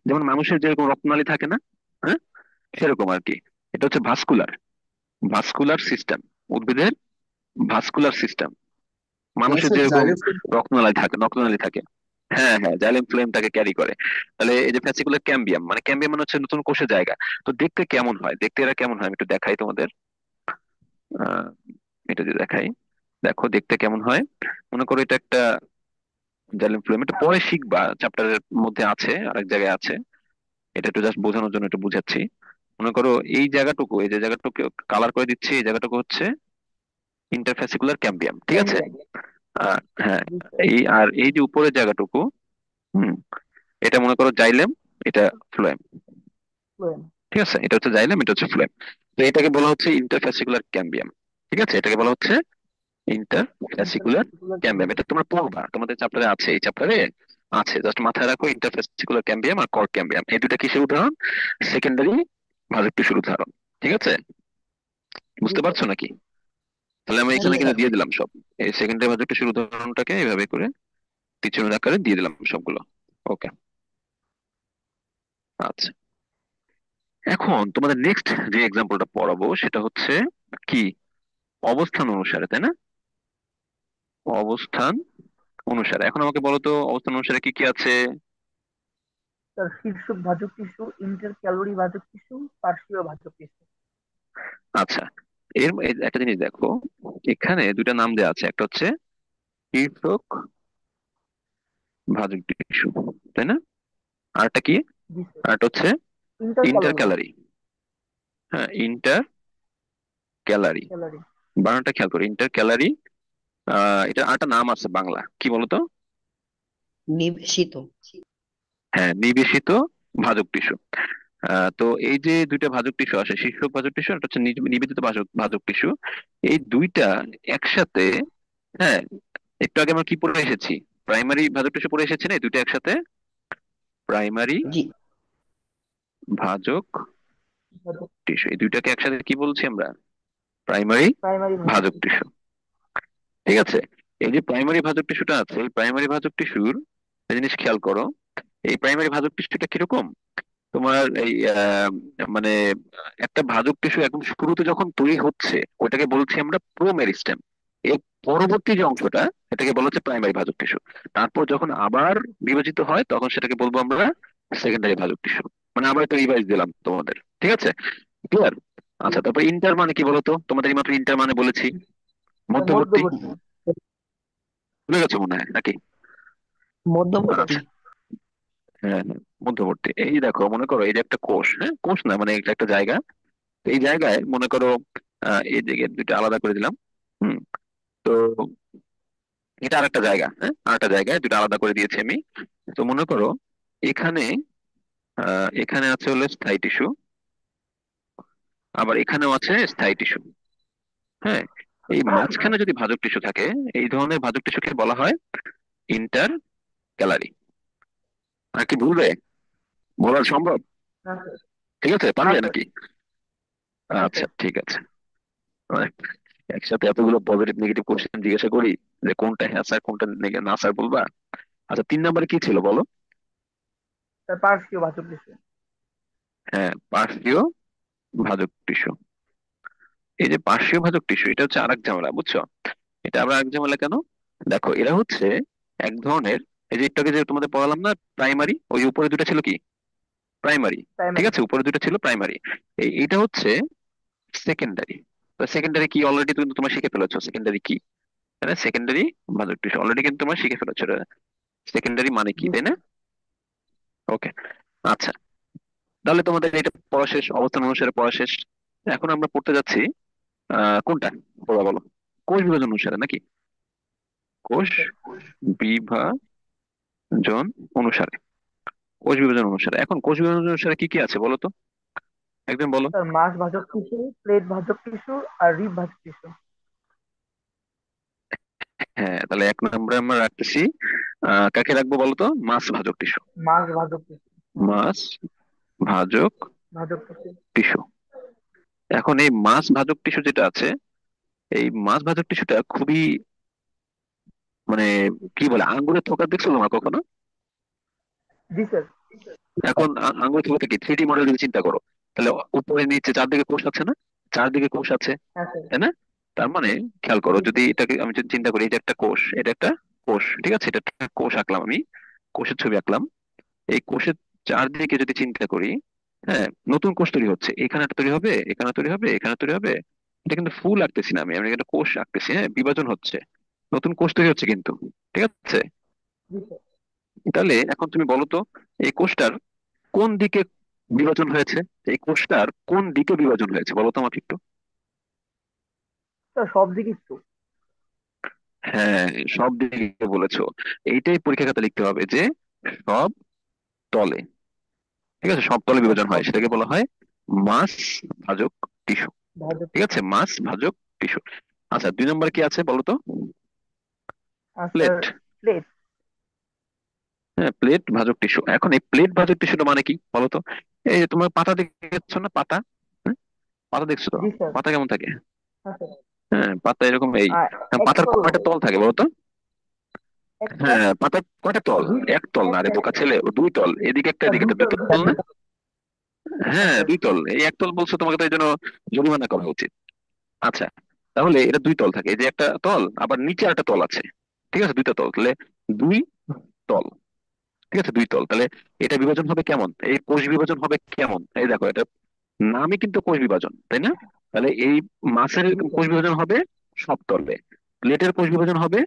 Speaker 1: যেমন মানুষের যেরকম রক্তনালী থাকে না, হ্যাঁ, সেরকম আর কি। এটা হচ্ছে ভাস্কুলার, ভাস্কুলার সিস্টেম, উদ্ভিদের ভাস্কুলার সিস্টেম।
Speaker 3: মানে
Speaker 1: মানুষের
Speaker 3: স্যার
Speaker 1: যেরকম
Speaker 3: জাইলের ফ্লুইড।
Speaker 1: রক্তনালী থাকে। হ্যাঁ হ্যাঁ, জাইলেম ফ্লেমটাকে ক্যারি করে। তাহলে এই যে ফ্যাসিকুলার ক্যাম্বিয়াম, মানে ক্যাম্বিয়াম মানে হচ্ছে নতুন কোষের জায়গা। তো দেখতে কেমন হয়? দেখতে এরা কেমন হয় আমি একটু দেখাই তোমাদের। আহ এটা যদি দেখাই, দেখো দেখতে কেমন হয়। মনে করো এটা একটা জাইলেম ফ্লেম, এটা পরে শিখবা, চ্যাপ্টারের মধ্যে আছে, আরেক জায়গায় আছে। এটা একটু জাস্ট বোঝানোর জন্য একটু বুঝাচ্ছি। মনে করো এই জায়গাটুকু, এই যে জায়গাটুকু কালার করে দিচ্ছি, এই জায়গাটুকু হচ্ছে ইন্টারফ্যাসিকুলার ক্যাম্বিয়াম। ঠিক আছে,
Speaker 2: ক্যাম্বিয়াম।
Speaker 1: হ্যাঁ,
Speaker 2: জি স্যার।
Speaker 1: এই যে উপরের জায়গাটুকু, হুম, এটা মনে করো জাইলেম, এটা ফ্লোয়েম।
Speaker 2: ফ্লোয়েম।
Speaker 1: ঠিক আছে, এটা হচ্ছে জাইলেম, এটা হচ্ছে ফ্লোয়েম। তো এটাকে বলা হচ্ছে ইন্টারফ্যাসিকুলার ক্যাম্বিয়াম। ঠিক আছে, এটাকে বলা হচ্ছে ইন্টারফ্যাসিকুলার
Speaker 2: ইন্টারফ্যাসিকুলার
Speaker 1: ক্যাম্বিয়াম।
Speaker 2: ক্যাম্বিয়াম।
Speaker 1: এটা তোমরা পড়বা, তোমাদের চ্যাপ্টারে আছে, এই চ্যাপ্টারে আছে। জাস্ট মাথায় রাখো, ইন্টারফ্যাসিকুলার ক্যাম্বিয়াম আর কর্ক ক্যাম্বিয়াম, এই দুটা কিসের উদাহরণ? সেকেন্ডারি ভাজক টিস্যুর উদাহরণ। ঠিক আছে,
Speaker 2: জি
Speaker 1: বুঝতে
Speaker 2: স্যার।
Speaker 1: পারছো নাকি? তাহলে আমি
Speaker 2: জি
Speaker 1: এখানে কিন্তু
Speaker 2: স্যার।
Speaker 1: দিয়ে দিলাম সব। এই সেকেন্ডারি ভাজক টিস্যুর উদাহরণটাকে এইভাবে করে তীক্ষ্ণ আকারে দিয়ে দিলাম সবগুলো। ওকে, আচ্ছা। এখন তোমাদের নেক্সট যে এক্সাম্পলটা পড়াবো সেটা হচ্ছে কি? অবস্থান অনুসারে, তাই না? অবস্থান অনুসারে। এখন আমাকে বলো তো অবস্থান অনুসারে কি কি আছে।
Speaker 2: স্যার শীর্ষক ভাজক টিস্যু, ইন্টার ক্যালোরি ভাজক টিস্যু, পার্শ্বীয় ভাজক টিস্যু।
Speaker 1: আচ্ছা, এই একটা জিনিস দেখো, এখানে দুইটা নাম দেওয়া আছে, একটা হচ্ছে শীর্ষক ভাজক টিস্যু, তাই না? আরটা কি?
Speaker 2: জি স্যার।
Speaker 1: আরটা হচ্ছে
Speaker 2: ইন্টার
Speaker 1: ইন্টার
Speaker 2: ক্যালোরি।
Speaker 1: ক্যালারি। হ্যাঁ, ইন্টার ক্যালারি।
Speaker 2: ক্যালোরি।
Speaker 1: বানানটা খেয়াল করো, ইন্টার ক্যালারি। এটা আরেকটা নাম আছে বাংলা, কি বলতো?
Speaker 4: নিবেশিত।
Speaker 1: হ্যাঁ, নিবেশিত ভাজক টিস্যু। তো এই যে দুইটা ভাজক টিস্যু আসে, শীর্ষক ভাজক টিস্যু, একটা হচ্ছে নিবেদিত ভাজক ভাজক টিস্যু, এই দুইটা একসাথে, হ্যাঁ, একটু আগে আমরা কি পড়ে এসেছি, প্রাইমারি ভাজক টিস্যু পড়ে এসেছি না, এই দুইটা একসাথে প্রাইমারি
Speaker 4: জি।
Speaker 1: ভাজক
Speaker 2: ভাজক।
Speaker 1: টিস্যু, এই দুইটাকে একসাথে কি বলছি আমরা? প্রাইমারি
Speaker 2: প্রাইমারি ভাজক
Speaker 1: ভাজক
Speaker 2: টিস্যু।
Speaker 1: টিস্যু। ঠিক আছে, এই যে প্রাইমারি ভাজক টিস্যুটা আছে, এই প্রাইমারি ভাজক টিস্যুর একটা জিনিস খেয়াল করো, এই প্রাইমারি ভাজক টিস্যুটা কিরকম তোমার, এই মানে একটা ভাজক টিস্যু একদম শুরুতে যখন তৈরি হচ্ছে ওইটাকে বলছি আমরা প্রোমেরিস্টেম। এর পরবর্তী যে অংশটা এটাকে বলা হচ্ছে প্রাইমারি ভাজক টিস্যু। তারপর যখন আবার বিভাজিত হয় তখন সেটাকে বলবো আমরা সেকেন্ডারি ভাজক টিস্যু। মানে আবার একটা রিভাইজ দিলাম তোমাদের, ঠিক আছে? ক্লিয়ার? আচ্ছা, তারপর ইন্টার মানে কি বলতো? তোমাদের এইমাত্র ইন্টার মানে বলেছি
Speaker 2: স্যার
Speaker 1: মধ্যবর্তী।
Speaker 2: মধ্যবর্তী।
Speaker 1: ভুলে গেছো মনে হয় নাকি?
Speaker 4: মধ্যবর্তী।
Speaker 1: আচ্ছা, হ্যাঁ হ্যাঁ, মধ্যবর্তী। এই দেখো, মনে করো এই যে একটা কোষ, হ্যাঁ কোষ না মানে এটা একটা জায়গা, তো এই জায়গায় মনে করো এই দিকে দুটো আলাদা করে দিলাম। হুম। তো এটা আরেকটা জায়গা, হ্যাঁ আরেকটা জায়গায় দুটো আলাদা করে দিয়েছি আমি। তো মনে করো এখানে এখানে আছে হলো স্থায়ী টিস্যু, আবার এখানেও আছে স্থায়ী টিস্যু। হ্যাঁ, এই মাঝখানে যদি ভাজক টিস্যু থাকে, এই ধরনের ভাজক টিস্যুকে বলা হয় ইন্টার ক্যালারি। আর কি ভুলবে? বলা সম্ভব?
Speaker 2: হ্যাঁ স্যার।
Speaker 1: ঠিক আছে,
Speaker 2: হ্যাঁ
Speaker 1: পারবে
Speaker 2: স্যার।
Speaker 1: নাকি?
Speaker 2: হ্যাঁ
Speaker 1: আচ্ছা,
Speaker 2: স্যার।
Speaker 1: ঠিক আছে। মানে একসাথে এতগুলো পজিটিভ নেগেটিভ কোশ্চেন জিজ্ঞাসা করি, যে কোনটা হ্যাঁ স্যার কোনটা না স্যার বলবা। আচ্ছা, 3 নম্বরে কি ছিল বলো?
Speaker 2: স্যার পার্শ্বীয় ভাজক টিস্যু।
Speaker 1: হ্যাঁ, পার্শ্বীয় ভাজক টিস্যু। এই যে পার্শ্বীয় ভাজক টিস্যু, এটা হচ্ছে আরেক ঝামেলা, বুঝছো? এটা আবার আরেক ঝামেলা কেন? দেখো, এরা হচ্ছে এক ধরনের, এই যে একটু আগে যে তোমাদের পড়ালাম না প্রাইমারি, ওই উপরে দুটো ছিল কি প্রাইমারি, ঠিক
Speaker 2: প্রাইমারি।
Speaker 1: আছে, উপরে দুটো ছিল প্রাইমারি, এইটা হচ্ছে সেকেন্ডারি। তো সেকেন্ডারি কি অলরেডি তুমি তোমার শিখে ফেলেছো, সেকেন্ডারি কি, তাই না? সেকেন্ডারি ভাজক টিস্যু অলরেডি কিন্তু তোমার শিখে ফেলেছো সেকেন্ডারি মানে কি,
Speaker 2: জি
Speaker 1: তাই না?
Speaker 2: স্যার।
Speaker 1: ওকে, আচ্ছা, তাহলে তোমাদের এটা পড়া শেষ, অবস্থান অনুসারে পড়া শেষ। এখন আমরা পড়তে যাচ্ছি কোনটা পড়া বলো? কোষ বিভাজন অনুসারে নাকি?
Speaker 2: জি
Speaker 1: কোষ
Speaker 2: স্যার।
Speaker 1: বিভাজন অনুসারে। কোষ বিভাজন অনুসারে, এখন কোষ বিভাজন অনুসারে কি কি আছে বলো তো, একদম বলো।
Speaker 2: স্যার মাস ভাজক টিস্যু, প্লেট ভাজক টিস্যু, আর রিব ভাজক টিস্যু।
Speaker 1: হ্যাঁ, তাহলে 1 নম্বরে আমরা রাখতেছি কাকে রাখবো বলো তো? মাছ ভাজক টিস্যু।
Speaker 2: মাস ভাজক টিস্যু।
Speaker 1: মাছ ভাজক
Speaker 2: ভাজক টিস্যু।
Speaker 1: টিস্যু। এখন এই মাছ ভাজক টিস্যু যেটা আছে, এই মাছ ভাজক টিস্যুটা খুবই মানে কি বলে, আঙ্গুরের থোকা দেখছো তোমরা কখনো?
Speaker 2: জি স্যার।
Speaker 1: এখন আঙ্গুরের থোকাটা কি 3D মডেল যদি চিন্তা করো, তাহলে উপরে নিচে চারদিকে কোষ আছে না, চারদিকে কোষ আছে,
Speaker 2: হ্যাঁ স্যার।
Speaker 1: তাই না? তার মানে খেয়াল করো,
Speaker 2: জি
Speaker 1: যদি
Speaker 2: স্যার।
Speaker 1: এটাকে আমি যদি চিন্তা করি, এটা একটা কোষ, এটা একটা কোষ, ঠিক আছে, এটা একটা কোষ আঁকলাম আমি, কোষের ছবি আঁকলাম। এই কোষের চারদিকে যদি চিন্তা করি, হ্যাঁ, নতুন কোষ তৈরি হচ্ছে, এখানে একটা তৈরি হবে, এখানে তৈরি হবে, এখানে তৈরি হবে। এটা কিন্তু ফুল আঁকতেছি না আমি, আমি একটা কোষ আঁকতেছি, হ্যাঁ, বিভাজন হচ্ছে, নতুন কোষ তৈরি হচ্ছে কিন্তু, ঠিক আছে?
Speaker 2: জি স্যার।
Speaker 1: তাহলে এখন তুমি বলো তো, এই কোষটার কোন দিকে বিভাজন হয়েছে, এই কোষটার কোন দিকে বিভাজন হয়েছে বলো তো আমাকে একটু।
Speaker 2: স্যার সব দিকে একটু।
Speaker 1: হ্যাঁ, সব দিকে বলেছো। এইটাই পরীক্ষা খাতা লিখতে হবে যে সব তলে, ঠিক আছে, সব তলে
Speaker 2: স্যার
Speaker 1: বিভাজন হয়,
Speaker 2: সব
Speaker 1: সেটাকে বলা হয় মাস ভাজক টিস্যু।
Speaker 2: ভাজক
Speaker 1: ঠিক
Speaker 2: টিস্যু।
Speaker 1: আছে, মাস ভাজক টিস্যু। আচ্ছা, 2 নম্বর কি আছে বলো তো?
Speaker 2: আর স্যার
Speaker 1: প্লেট।
Speaker 2: প্লেট।
Speaker 1: হ্যাঁ, প্লেট ভাজক টিস্যু। এখন এই প্লেট ভাজক টিস্যুটা মানে কি বলো তো? এই যে তোমার পাতা দেখছো না, পাতা, হ্যাঁ, পাতা দেখছো তো,
Speaker 2: জি স্যার।
Speaker 1: পাতা কেমন থাকে?
Speaker 2: হ্যাঁ স্যার।
Speaker 1: হ্যাঁ, পাতা এরকম এই,
Speaker 2: আর
Speaker 1: হ্যাঁ, পাতার
Speaker 2: একতল।
Speaker 1: কয়টা তল থাকে বলো তো?
Speaker 2: একটা।
Speaker 1: হ্যাঁ, পাতার কয়টা তল?
Speaker 2: দুই।
Speaker 1: এক তল না রে
Speaker 2: একটা।
Speaker 1: বোকা ছেলে, ও 2 তল, এদিকে একটা
Speaker 2: স্যার
Speaker 1: এদিকে
Speaker 2: দুই
Speaker 1: একটা,
Speaker 2: তল,
Speaker 1: 2 তল না?
Speaker 2: হ্যাঁ
Speaker 1: হ্যাঁ,
Speaker 2: স্যার।
Speaker 1: 2 তল, এই একতল বলছো, তোমাকে তো এই জন্য জরিমানা করা উচিত। আচ্ছা, তাহলে এটা 2 তল থাকে, এই যে একটা তল, আবার নিচে একটা তল আছে, ঠিক আছে, 2টা তল, তাহলে দুই তল। ঠিক আছে, দুই তল। তাহলে এটা বিভাজন হবে কেমন, এই কোষ বিভাজন হবে কেমন, এই দেখো এটা নামই কিন্তু কোষ বিভাজন, তাই না? তাহলে এই মাছের
Speaker 2: জি স্যার।
Speaker 1: কোষ বিভাজন হবে সব তলে, প্লেটের কোষ বিভাজন হবে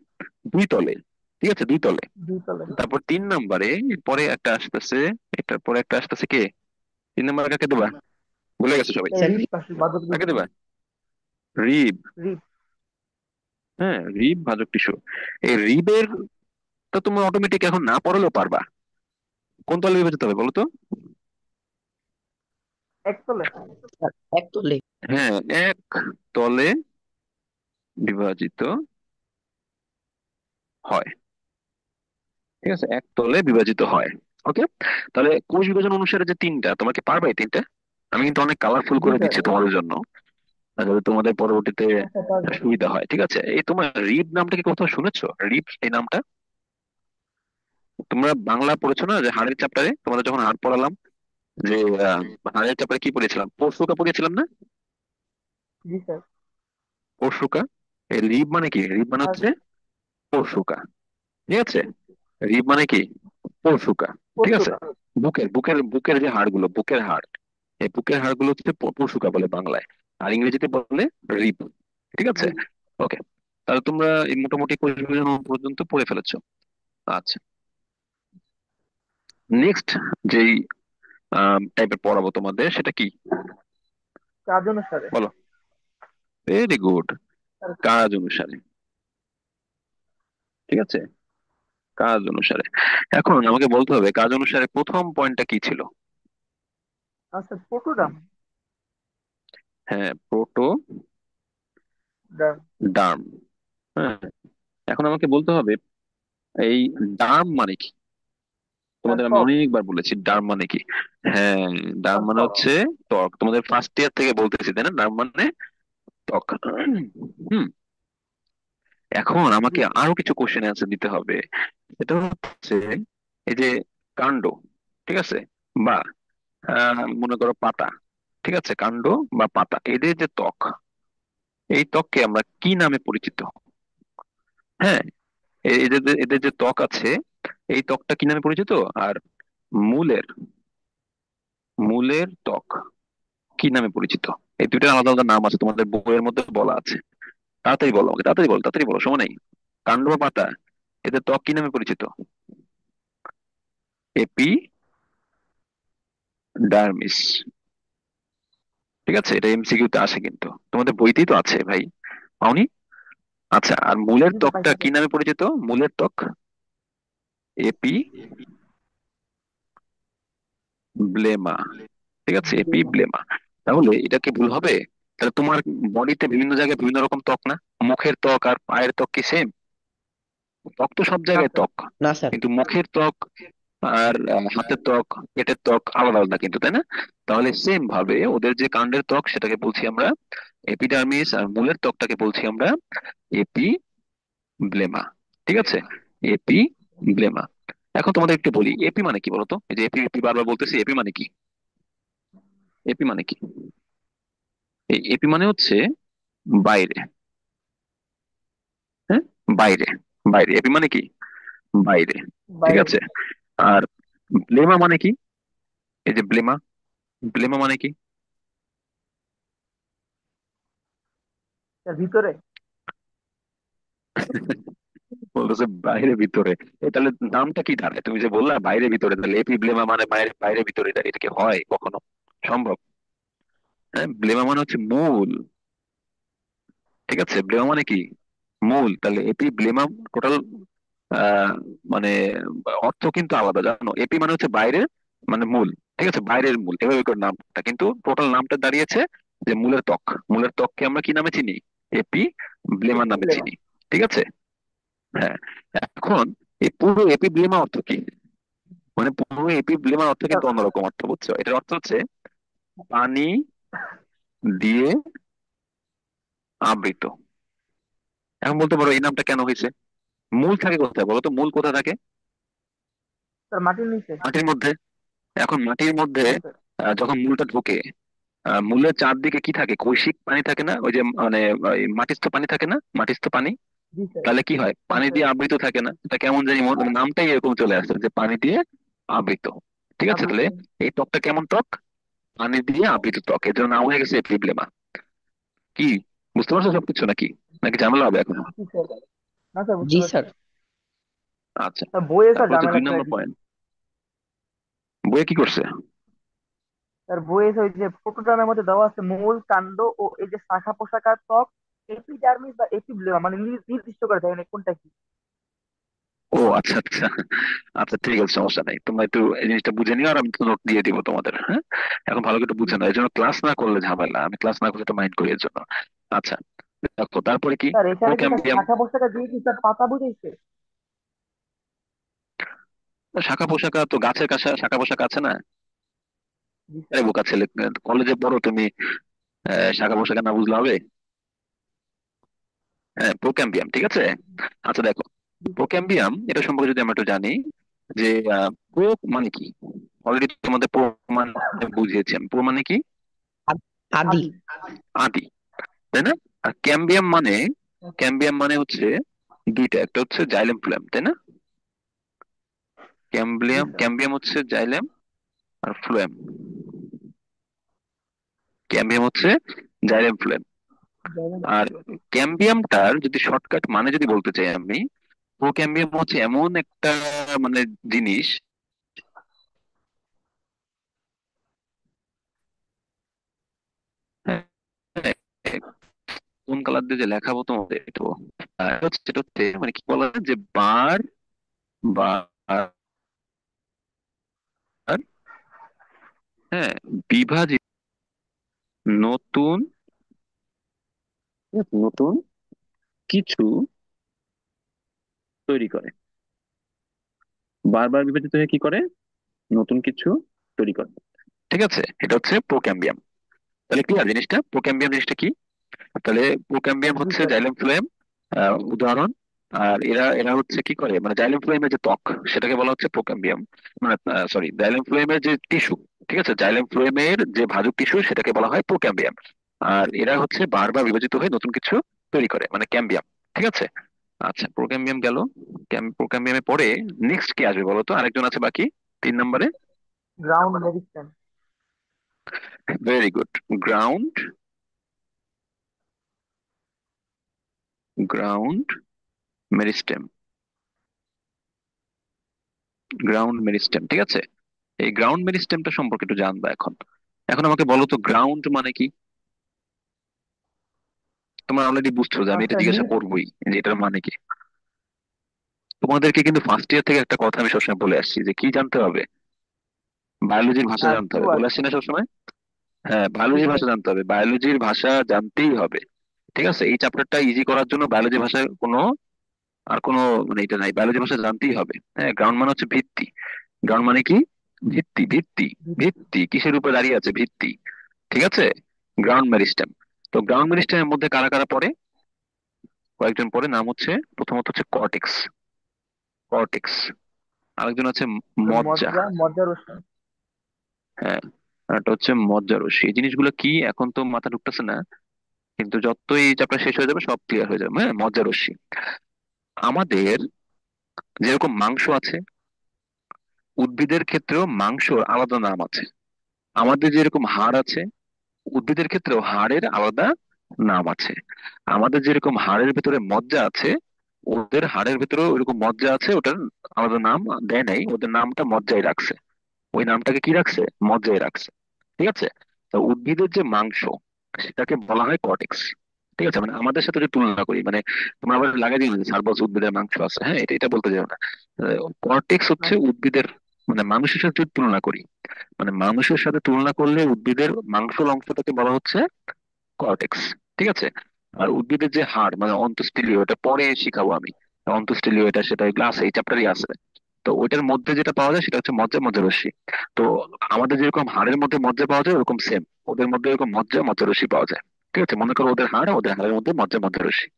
Speaker 1: দুই তলে। ঠিক আছে, দুই তলে।
Speaker 2: দুই তলে।
Speaker 1: তারপর 3 নম্বরে পরে একটা আসতেছে, এটার পরে একটা আসতেছে কে, 3 নম্বরে কাকে দেবা, ভুলে গেছো সবাই?
Speaker 4: স্যার
Speaker 2: রিব পাশে বাদক
Speaker 1: কাকে
Speaker 2: টিস্যু।
Speaker 1: দেবা? রিব।
Speaker 2: রিব।
Speaker 1: হ্যাঁ, রিব ভাজক টিস্যু। এই রিবের তো তুমি অটোমেটিক এখন না পড়লেও পারবা। কোন তলে বিভাজিত হবে বলো তো?
Speaker 2: এক তলে।
Speaker 4: স্যার এক তলে।
Speaker 1: হ্যাঁ, এক তলে বিভাজিত হয়। ঠিক আছে, এক তলে বিভাজিত হয়। ওকে। তাহলে কোষ বিভাজন অনুসারে যে তিনটা, তোমরা কি পারবে এই তিনটা? আমি কিন্তু অনেক কালারফুল
Speaker 2: জি
Speaker 1: করে
Speaker 2: স্যার।
Speaker 1: দিচ্ছি তোমাদের জন্য, যাতে তোমাদের পরবর্তীতে
Speaker 2: হ্যাঁ স্যার, পারবো।
Speaker 1: সুবিধা হয়। ঠিক আছে, এই তোমার রিব নামটা কি কোথাও শুনেছো, রিব এই নামটা? তোমরা বাংলা পড়েছো না, যে হাড়ের চ্যাপ্টারে তোমাদের যখন হাড় পড়ালাম, যে আহ, হাড়ের চ্যাপ্টারে কি পড়েছিলাম, পরশুকা পড়েছিলাম না?
Speaker 2: জি স্যার।
Speaker 1: পরশুকা। এই রিব মানে কি, রিব মানে
Speaker 2: আর
Speaker 1: হচ্ছে পরশুকা। ঠিক আছে, রিব মানে কি, পরশুকা। ঠিক আছে,
Speaker 2: পরশুটা।
Speaker 1: বুকের বুকের বুকের যে হাড়গুলো, বুকের হাড়, এই বুকের হাড়গুলো হচ্ছে পরশুকা বলে বাংলায়, আর ইংরেজিতে বলে রিব। ঠিক আছে।
Speaker 2: রিব।
Speaker 1: ওকে। তাহলে তোমরা এই মোটামুটি কোষ বিভাজন পর্যন্ত পড়ে ফেলেছো। আচ্ছা, নেক্সট যেই টাইপের পড়াবো তোমাদের, সেটা কি
Speaker 2: কাজ অনুসারে।
Speaker 1: বলো? ভেরি গুড,
Speaker 2: স্যার,
Speaker 1: কাজ অনুসারে। ঠিক আছে, কাজ অনুসারে। এখন আমাকে বলতে হবে কাজ অনুসারে প্রথম পয়েন্টটা কি ছিল।
Speaker 2: আচ্ছা, প্রোটোডাম।
Speaker 1: হ্যাঁ, প্রোটো
Speaker 2: ডার্ম।
Speaker 1: ডার্ম। হ্যাঁ, এখন আমাকে বলতে হবে এই ডার্ম মানে কি।
Speaker 2: স্যার,
Speaker 1: তোমাদের আমি
Speaker 2: ত্বক।
Speaker 1: অনেকবার বলেছি ডার্ম মানে কি। হ্যাঁ, ডার্ম
Speaker 2: স্যার,
Speaker 1: মানে
Speaker 2: ত্বক।
Speaker 1: হচ্ছে ত্বক। তোমাদের ফার্স্ট ইয়ার থেকে বলতেছি, তাই না, ডার্ম মানে ত্বক। হুম। এখন
Speaker 2: জি
Speaker 1: আমাকে
Speaker 2: স্যার।
Speaker 1: আরো কিছু কোশ্চেন অ্যান্সার দিতে হবে। এটা হচ্ছে এই যে কাণ্ড, ঠিক আছে, বা মনে করো পাতা। ঠিক আছে, কাণ্ড বা পাতা, এদের যে ত্বক, এই ত্বককে আমরা কি নামে পরিচিত? হ্যাঁ, এদের এদের যে ত্বক আছে, এই ত্বকটা কি নামে পরিচিত? আর মূলের মূলের ত্বক কি নামে পরিচিত? এই দুইটার আলাদা আলাদা নাম আছে, তোমাদের বইয়ের মধ্যে বলা আছে। তাড়াতাড়ি বলো আমাকে, তাড়াতাড়ি বলো, তাড়াতাড়ি বলো, সময় নেই। কাণ্ড বা পাতা, এদের ত্বক কি নামে পরিচিত? Epidermis. ঠিক আছে, এটা এমসিকিউ তে আসে, কিন্তু তোমাদের বইতেই তো আছে ভাই, পাওনি? আচ্ছা, আর মূলের
Speaker 2: জি স্যার,
Speaker 1: ত্বকটা
Speaker 2: পাইছি
Speaker 1: কি
Speaker 2: স্যার।
Speaker 1: নামে পরিচিত, মূলের ত্বক? এপি ব্লেমা। ঠিক আছে, এপি
Speaker 2: ব্লেমা।
Speaker 1: ব্লেমা। তাহলে এটা কি ভুল হবে? তাহলে তোমার বডিতে বিভিন্ন জায়গায় বিভিন্ন রকম ত্বক না, মুখের ত্বক আর পায়ের ত্বক কি সেম? ত্বক তো সব
Speaker 2: না
Speaker 1: জায়গায়
Speaker 2: স্যার।
Speaker 1: ত্বক,
Speaker 4: না স্যার।
Speaker 1: কিন্তু মুখের ত্বক আর হাতের ত্বক, পেটের ত্বক আলাদা আলাদা কিন্তু, তাই না? তাহলে সেম ভাবে ওদের যে কাণ্ডের ত্বক সেটাকে বলছি আমরা এপিডার্মিস, আর মূলের ত্বকটাকে বলছি আমরা এপি ব্লেমা। ঠিক আছে, এপি ব্লেমা। এখন তোমাদের একটু বলি এপি মানে কি বলতো, এই যে এপি এপি বারবার বলতেছি, এপি মানে কি? এপি মানে কি? এই এপি মানে হচ্ছে বাইরে। হ্যাঁ, বাইরে। বাইরে, এপি মানে কি, বাইরে। ঠিক
Speaker 2: বাইরে।
Speaker 1: আছে। আর ব্লেমা মানে কি, এই যে ব্লেমা, ব্লেমা মানে কি?
Speaker 2: স্যার, ভিতরে।
Speaker 1: বলতেছে বাইরে ভিতরে। তাহলে নামটা কি দাঁড়ায়, তুমি যে বললা বাইরে ভিতরে, তাহলে এপি ব্লেমা মানে বাইরে বাইরে ভিতরে দাঁড়িয়ে, এটা কি হয় কখনো সম্ভব? হ্যাঁ, ব্লেমা মানে হচ্ছে মূল। ঠিক আছে, ব্লেমা মানে কি, মূল। তাহলে এপি ব্লেমা টোটাল আহ মানে অর্থ কিন্তু আলাদা, জানো? এপি মানে হচ্ছে বাইরের, মানে মূল। ঠিক আছে, বাইরের মূল, এভাবে করে নামটা, কিন্তু টোটাল নামটা দাঁড়িয়েছে যে মূলের ত্বক। মূলের ত্বককে আমরা কি নামে চিনি, এপি ব্লেমার
Speaker 2: এপি
Speaker 1: নামে
Speaker 2: ব্লেমা।
Speaker 1: চিনি। ঠিক আছে। হ্যাঁ, এখন এই পুরো এপি ব্লেমা অর্থ কি, মানে পুরো এপি ব্লেমার অর্থ
Speaker 2: স্যার,
Speaker 1: কিন্তু অন্যরকম অর্থ, বুঝছো? এটার অর্থ হচ্ছে পানি দিয়ে আবৃত। এখন বলতে পারো এই নামটা কেন হয়েছে? মূল থাকে কোথায় বলো তো, মূল কোথায় থাকে?
Speaker 2: স্যার, মাটির নিচে।
Speaker 1: মাটির মধ্যে। এখন মাটির মধ্যে
Speaker 2: হ্যাঁ স্যার।
Speaker 1: যখন মূলটা ঢোকে, মূলের চারদিকে কি থাকে, কৈশিক পানি থাকে না, ওই যে মানে ওই মাটিস্থ পানি থাকে না, মাটিস্থ পানি।
Speaker 2: জি স্যার।
Speaker 1: তাহলে কি হয়,
Speaker 2: জি
Speaker 1: পানি
Speaker 2: স্যার।
Speaker 1: দিয়ে আবৃত থাকে না, এটা কেমন জানি নামটাই এরকম চলে আসছে যে পানি দিয়ে আবৃত। ঠিক আছে,
Speaker 2: আবৃত।
Speaker 1: তাহলে এই টকটা কেমন টক, পানি দিয়ে আবৃত টক, এর জন্য নাম হয়ে গেছে এপিব্লেমা। কি বুঝতে পারছো সবকিছু নাকি, নাকি ঝামেলা হবে এখন?
Speaker 2: জি স্যার। না স্যার, বুঝতে
Speaker 4: জি
Speaker 2: পারছি।
Speaker 4: স্যার।
Speaker 1: আচ্ছা,
Speaker 2: স্যার বইয়ে স্যার
Speaker 1: তারপর হচ্ছে
Speaker 2: ঝামেলা
Speaker 1: 2 নম্বর
Speaker 2: করে।
Speaker 1: পয়েন্ট, বইয়ে কি করছে?
Speaker 2: তার বইয়ে ওই যে প্রোটোটানের মধ্যে দেওয়া আছে মূল কাণ্ড ও এই যে শাখা পোশাকার ত্বক, এপিডার্মিস বা এপিব্লেমা, মানে নির্দিষ্ট করে দেয় না কোনটা কি।
Speaker 1: ও আচ্ছা আচ্ছা, আচ্ছা ঠিক আছে, সমস্যা নাই, তোমরা একটু এই জিনিসটা বুঝে নিও আর আমি নোট দিয়ে দিব তোমাদের, হ্যাঁ? এখন ভালো করে একটু
Speaker 2: জি
Speaker 1: বুঝে নাও,
Speaker 2: স্যার।
Speaker 1: এই জন্য ক্লাস না করলে ঝামেলা, আমি ক্লাস না করলে তো মাইন্ড করি এর জন্য। আচ্ছা, দেখো তারপরে কি,
Speaker 2: স্যার এখানে কি স্যার
Speaker 1: প্রোক্যাম্বিয়াম।
Speaker 2: শাখা পোশাকা দিয়ে কি স্যার পাতা বুঝাইছে?
Speaker 1: শাখা পোশাকা তো গাছের কাছে শাখা পোশাক আছে না?
Speaker 2: জি
Speaker 1: আরে
Speaker 2: স্যার।
Speaker 1: বোকা ছেলে, কলেজে পড়ো তুমি, শাখা পোশাকা না বুঝলে হবে? হ্যাঁ, প্রোক্যাম্বিয়াম, ঠিক আছে। আচ্ছা দেখো,
Speaker 2: জি স্যার।
Speaker 1: প্রোক্যাম্বিয়াম এটা সম্পর্কে যদি আমরা একটু জানি, যে প্রো মানে কি, অলরেডি তোমাদের প্রো মানে বুঝিয়েছি আমি, প্রো মানে কি,
Speaker 4: আদি।
Speaker 2: আদি।
Speaker 1: আদি, তাই না? আর ক্যাম্বিয়াম মানে, ক্যাম্বিয়াম মানে হচ্ছে দুইটা, একটা হচ্ছে জাইলেম ফ্লোয়েম, তাই না?
Speaker 2: জি
Speaker 1: ক্যাম্বিয়াম
Speaker 2: স্যার।
Speaker 1: ক্যাম্বিয়াম হচ্ছে জাইলেম আর ফ্লোয়েম, ক্যাম্বিয়াম হচ্ছে জাইলেম ফ্লোয়েম। আর ক্যাম্বিয়ামটার যদি শর্টকাট মানে যদি বলতে চাই আমি, প্রোক্যাম্বিয়াম হচ্ছে এমন একটা মানে জিনিস, হ্যাঁ, কোন কালার দিয়ে যে লেখাবো তোমাদের একটু, সেটা হচ্ছে মানে কি বলা যায় যে বার, বার, হ্যাঁ, বিভাজিত, নতুন, নতুন কিছু তৈরি করে, বারবার বিভাজিত হয়ে কি করে, নতুন কিছু তৈরি করে। ঠিক আছে, এটা হচ্ছে প্রোক্যাম্বিয়াম। তাহলে ক্লিয়ার জিনিসটা, প্রোক্যাম্বিয়াম জিনিসটা কি? তাহলে প্রোক্যাম্বিয়াম
Speaker 2: জি
Speaker 1: হচ্ছে
Speaker 2: স্যার।
Speaker 1: জাইলেম ফ্লোয়েম উদাহরণ। আর এরা এরা হচ্ছে কি করে, মানে জাইলেম ফ্লোয়েমের যে ত্বক সেটাকে বলা হচ্ছে প্রোক্যাম্বিয়াম, মানে সরি, জাইলেম ফ্লোয়েমের যে টিস্যু, ঠিক আছে, জাইলেম ফ্লোয়েমের যে ভাজক টিস্যু সেটাকে বলা হয় প্রোক্যাম্বিয়াম। আর এরা হচ্ছে বারবার বিভাজিত হয়ে নতুন কিছু তৈরি করে, মানে ক্যাম্বিয়াম। ঠিক আছে, আচ্ছা প্রোক্যাম্বিয়াম গেল। প্রোক্যাম্বিয়ামে পরে নেক্সট কি আসবে বলো তো, আরেকজন আছে বাকি 3 নম্বরে।
Speaker 2: Ground meristem.
Speaker 1: Very good, ground, ground meristem, ground meristem, ঠিক আছে। এই গ্রাউন্ড মেরিস্টেমটা সম্পর্কে একটু জানবা এখন। এখন আমাকে বলো তো গ্রাউন্ড মানে কি? তোমরা অলরেডি বুঝছো যে আমি এটা
Speaker 2: স্যার
Speaker 1: জিজ্ঞাসা
Speaker 2: নিচ।
Speaker 1: করবোই, যে এটার মানে কি। তোমাদেরকে কিন্তু ফার্স্ট ইয়ার থেকে একটা কথা আমি সবসময় বলে আসছি, যে কি জানতে হবে, বায়োলজির ভাষা জানতে হবে,
Speaker 2: কিওয়ার্ড।
Speaker 1: বলে আসছি না সবসময়? হ্যাঁ,
Speaker 2: জি
Speaker 1: বায়োলজির
Speaker 2: স্যার।
Speaker 1: ভাষা জানতে হবে, বায়োলজির ভাষা জানতেই হবে। ঠিক আছে, এই চ্যাপ্টারটা ইজি করার জন্য বায়োলজি ভাষায় কোনো আর কোনো মানে এটা নাই, বায়োলজি ভাষা জানতেই হবে। হ্যাঁ, গ্রাউন্ড মানে হচ্ছে ভিত্তি, গ্রাউন্ড মানে কি, ভিত্তি, ভিত্তি, ভিত্তি কিসের উপর দাঁড়িয়ে আছে, ভিত্তি। ঠিক আছে, গ্রাউন্ড মেরিস্টেম। তো গ্রাউন্ড মেরিস্টেমের মধ্যে কারা কারা পড়ে, কয়েকজন পড়ে, নাম হচ্ছে প্রথমত হচ্ছে কর্টেক্স, কর্টেক্স, আরেকজন আছে মজ্জা,
Speaker 2: মজ্জা, মজ্জা রশ্মি।
Speaker 1: হ্যাঁ, আর একটা হচ্ছে মজ্জারসি। এই জিনিসগুলো কি এখন তো মাথা ঢুকতেছে না, কিন্তু যতই এই চ্যাপ্টার শেষ হয়ে যাবে সব ক্লিয়ার হয়ে যাবে। হ্যাঁ, মজ্জারসি। আমাদের যেরকম মাংস আছে, উদ্ভিদের ক্ষেত্রেও মাংসর আলাদা নাম আছে। আমাদের যেরকম হাড় আছে, উদ্ভিদের ক্ষেত্রেও হাড়ের আলাদা নাম আছে। আমাদের যেরকম হাড়ের ভেতরে মজ্জা আছে, ওদের হাড়ের ভেতরেও ওইরকম মজ্জা আছে, ওটার আলাদা নাম দেয় নাই, ওদের নামটা মজ্জাই রাখছে, ওই নামটাকে কি রাখছে, মজ্জাই রাখছে। ঠিক আছে, তো উদ্ভিদের যে মাংস সেটাকে বলা হয় কর্টেক্স। ঠিক আছে, মানে আমাদের সাথে যদি তুলনা করি, মানে তোমরা আবার লাগাই দিও না যে স্যার বলছে উদ্ভিদের মাংস আছে, হ্যাঁ, এটা এটা বলতে যাও না। কর্টেক্স হচ্ছে উদ্ভিদের, মানে মানুষের সাথে যদি তুলনা করি, মানে মানুষের সাথে তুলনা করলে উদ্ভিদের মাংসল অংশটাকে বলা হচ্ছে কর্টেক্স। ঠিক আছে, আর উদ্ভিদের যে হাড় মানে অন্ত্যেষ্টিলীয়, এটা পরে শিখাবো আমি, অন্ত্যেষ্টিলীয় এটা সেটা এগুলো আছে, এই চ্যাপ্টারই আছে। তো ওইটার মধ্যে যেটা পাওয়া যায় সেটা হচ্ছে মজ্জা, মজ্জারশ্মি। তো আমাদের যেরকম হাড়ের মধ্যে মজ্জা পাওয়া যায়, ওরকম সেম ওদের মধ্যে এরকম মজ্জা, মজ্জারশ্মি পাওয়া যায়। ঠিক আছে, মনে করো ওদের হাড়, ওদের হাড়ের মধ্যে মজ্জা, মজ্জারশ্মি।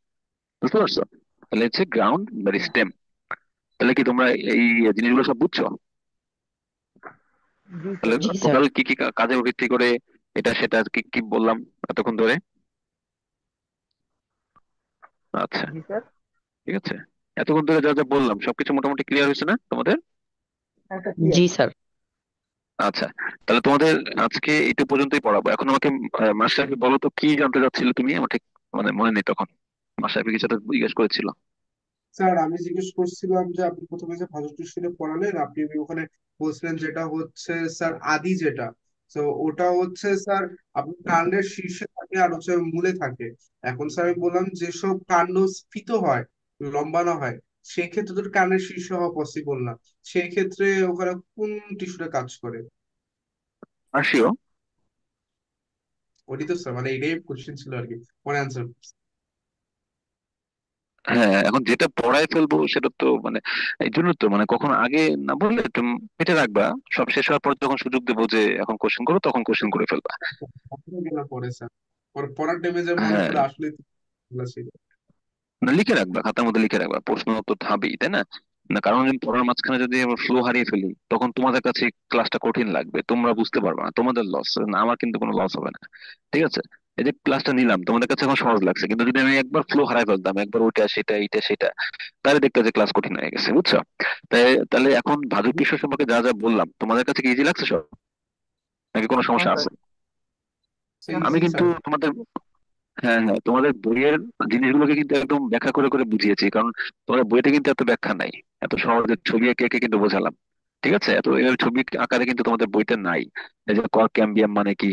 Speaker 1: বুঝতে পারছো? তাহলে হচ্ছে গ্রাউন্ড মেরিস্টেম। তাহলে কি তোমরা এই জিনিসগুলো সব বুঝছো?
Speaker 2: জি
Speaker 1: তাহলে
Speaker 2: স্যার।
Speaker 4: জি স্যার।
Speaker 1: টোটাল কি কি কাজের ভিত্তি করে এটা সেটা কি কি বললাম এতক্ষণ ধরে? আচ্ছা,
Speaker 2: জি স্যার।
Speaker 1: ঠিক আছে? এতক্ষণ ধরে যা যা বললাম সবকিছু মোটামুটি ক্লিয়ার হয়েছে না তোমাদের?
Speaker 2: একটা ক্লিয়ার।
Speaker 4: জি স্যার।
Speaker 1: আচ্ছা, তাহলে তোমাদের আজকে এইটু পর্যন্তই পড়াবো। এখন আমাকে মাশরাফি বলো তো কি জানতে চাচ্ছিলে তুমি? আমার ঠিক মানে মনে নেই তখন মাশরাফি কিছু একটা জিজ্ঞেস করেছিল।
Speaker 3: স্যার আমি জিজ্ঞেস করছিলাম যে আপনি প্রথমে যে ভাষা টিউশনে পড়ালেন, আপনি ওখানে বলছিলেন যেটা হচ্ছে স্যার আদি যেটা, তো ওটা হচ্ছে স্যার আপনার কাণ্ডের শীর্ষে থাকে আর হচ্ছে মূলে থাকে। এখন স্যার আমি বললাম যেসব কাণ্ড স্ফীত হয়, লম্বা না হয়, সেই ক্ষেত্রে তো কাণ্ডের শীর্ষ হওয়া পসিবল না। সেই ক্ষেত্রে ওখানে কোন টিস্যুটা কাজ করে?
Speaker 1: আসিও।
Speaker 3: ওটি তো স্যার মানে এটাই কোশ্চেন ছিল আর কি, পরে অ্যান্সার।
Speaker 1: হ্যাঁ, এখন যেটা পড়ায় ফেলবো সেটা তো মানে এই জন্য তো মানে কখন আগে না বললে তুমি পেটে রাখবা, সব শেষ হওয়ার পর যখন সুযোগ দেবো যে এখন কোশ্চেন করো তখন কোশ্চেন করে ফেলবা।
Speaker 3: পরে স্যার, পরে পড়ার টাইমে যে মনে
Speaker 1: হ্যাঁ,
Speaker 3: পড়ে আসলে এগুলা ছিল।
Speaker 1: না লিখে রাখবা, খাতার মধ্যে লিখে রাখবা, প্রশ্ন তো থাকবেই তাই না? না কারণ আমি পড়ার মাঝখানে যদি আমরা ফ্লো হারিয়ে ফেলি তখন তোমাদের কাছে ক্লাসটা কঠিন লাগবে, তোমরা বুঝতে পারবে না, তোমাদের লস না, আমার কিন্তু কোনো লস হবে না। ঠিক আছে? এই যে ক্লাসটা নিলাম তোমাদের কাছে এখন সহজ লাগছে, কিন্তু যদি আমি একবার ফ্লো হারাই ফেলতাম, একবার ওইটা সেটা এইটা সেটা, তাহলে দেখতে যে ক্লাস কঠিন হয়ে গেছে, বুঝছো? তাই তাহলে এখন ভাজক বিষয় সম্পর্কে যা যা বললাম তোমাদের কাছে কি ইজি লাগছে সব, নাকি কোনো
Speaker 2: হ্যাঁ
Speaker 1: সমস্যা
Speaker 2: স্যার।
Speaker 1: আছে?
Speaker 2: না
Speaker 1: আমি
Speaker 3: ইজি
Speaker 1: কিন্তু
Speaker 3: স্যার।
Speaker 1: তোমাদের, হ্যাঁ হ্যাঁ, তোমাদের বইয়ের জিনিসগুলোকে কিন্তু একদম ব্যাখ্যা করে করে বুঝিয়েছি, কারণ তোমাদের বইতে কিন্তু এত ব্যাখ্যা নাই, এত সহজে ছবি এঁকে এঁকে কিন্তু বোঝালাম। ঠিক আছে? এত এর ছবি আকারে কিন্তু তোমাদের বইতে নাই। এই যে কর ক্যাম্বিয়াম মানে কি,